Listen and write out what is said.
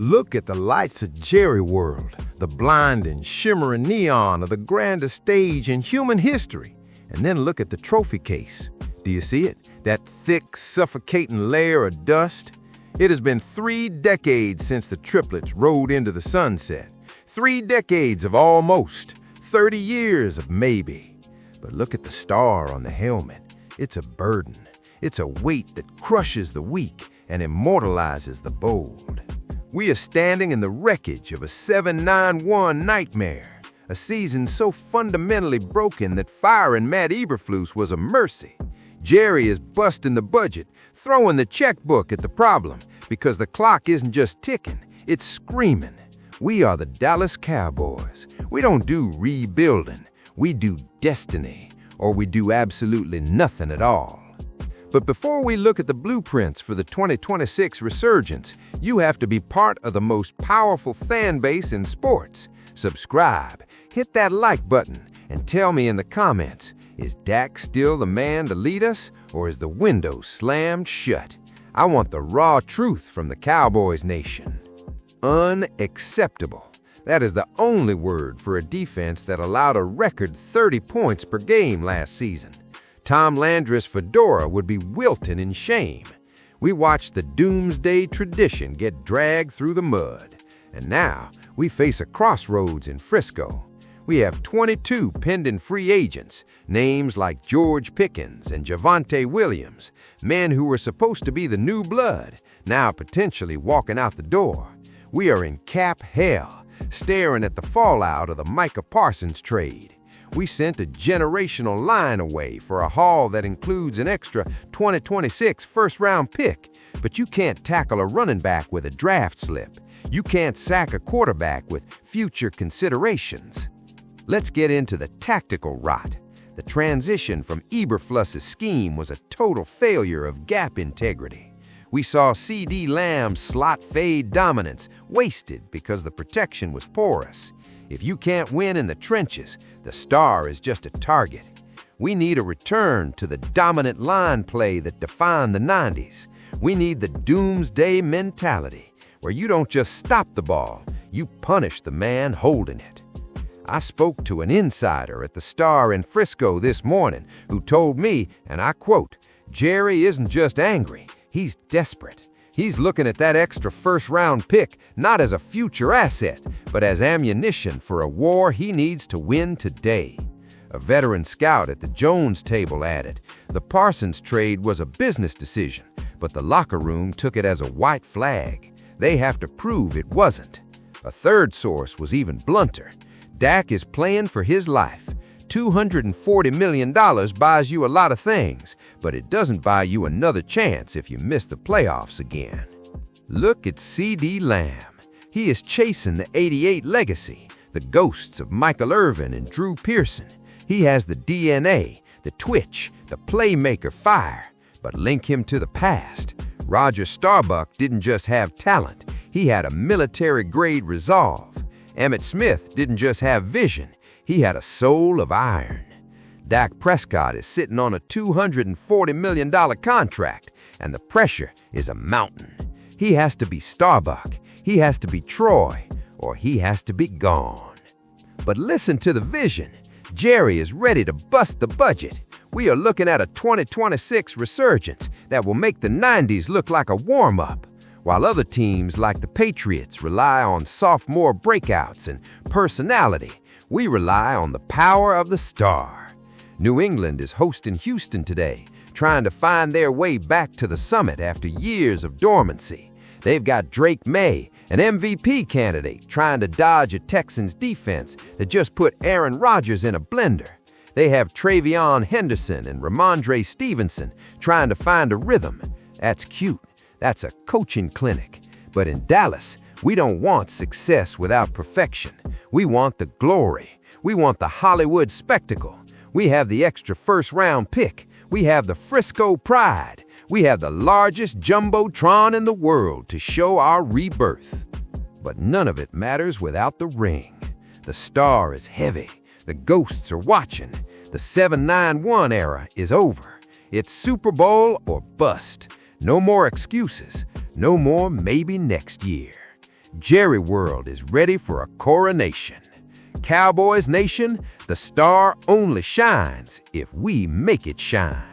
Look at the lights of Jerry World, the blinding, shimmering neon of the grandest stage in human history. And then look at the trophy case. Do you see it? That thick, suffocating layer of dust? It has been 3 decades since the triplets rode into the sunset. 3 decades of almost, 30 years of maybe. But look at the star on the helmet. It's a burden. It's a weight that crushes the weak and immortalizes the bold. We are standing in the wreckage of a 7-9-1 nightmare, a season so fundamentally broken that firing Matt Eberflus was a mercy. Jerry is busting the budget, throwing the checkbook at the problem, because the clock isn't just ticking, it's screaming. We are the Dallas Cowboys. We don't do rebuilding, we do destiny, or we do absolutely nothing at all. But before we look at the blueprints for the 2026 resurgence, you have to be part of the most powerful fan base in sports. Subscribe, hit that like button, and tell me in the comments, is Dak still the man to lead us, or is the window slammed shut? I want the raw truth from the Cowboys Nation. Unacceptable. That is the only word for a defense that allowed a record 30 points per game last season. Tom Landry's fedora would be wilting in shame. We watched the doomsday tradition get dragged through the mud. And now we face a crossroads in Frisco. We have 22 pending free agents, names like George Pickens and Javonte Williams, men who were supposed to be the new blood, now potentially walking out the door. We are in cap hell, staring at the fallout of the Micah Parsons trade. We sent a generational line away for a haul that includes an extra 2026 first-round pick, but you can't tackle a running back with a draft slip. You can't sack a quarterback with future considerations. Let's get into the tactical rot. The transition from Eberflus's scheme was a total failure of gap integrity. We saw C.D. Lamb's slot fade dominance wasted because the protection was porous. If you can't win in the trenches, the star is just a target. We need a return to the dominant line play that defined the 90s. We need the doomsday mentality, where you don't just stop the ball, you punish the man holding it. I spoke to an insider at the Star in Frisco this morning who told me, and I quote, "Jerry isn't just angry, he's desperate. He's looking at that extra first-round pick not as a future asset, but as ammunition for a war he needs to win today." A veteran scout at the Jones table added, "The Parsons trade was a business decision, but the locker room took it as a white flag. They have to prove it wasn't." A third source was even blunter. "Dak is playing for his life. $240 million buys you a lot of things, but it doesn't buy you another chance if you miss the playoffs again." Look at C.D. Lamb. He is chasing the '88 legacy, the ghosts of Michael Irvin and Drew Pearson. He has the DNA, the twitch, the playmaker fire, but link him to the past. Roger Starbuck didn't just have talent, he had a military-grade resolve. Emmitt Smith didn't just have vision, he had a soul of iron. Dak Prescott is sitting on a $240 million contract, and the pressure is a mountain. He has to be Starbuck, he has to be Troy, or he has to be gone. But listen to the vision. Jerry is ready to bust the budget. We are looking at a 2026 resurgence that will make the 90s look like a warm-up. While other teams like the Patriots rely on sophomore breakouts and personality, we rely on the power of the star. New England is hosting Houston today, trying to find their way back to the summit after years of dormancy. They've got Drake Maye, an MVP candidate, trying to dodge a Texans defense that just put Aaron Rodgers in a blender. They have Travion Henderson and Ramondre Stevenson trying to find a rhythm. That's cute. That's a coaching clinic. But in Dallas, we don't want success without perfection. We want the glory. We want the Hollywood spectacle. We have the extra first-round pick. We have the Frisco pride. We have the largest jumbotron in the world to show our rebirth. But none of it matters without the ring. The star is heavy. The ghosts are watching. The 7-9-1 era is over. It's Super Bowl or bust. No more excuses. No more maybe next year. Jerry World is ready for a coronation. Cowboys Nation, the star only shines if we make it shine.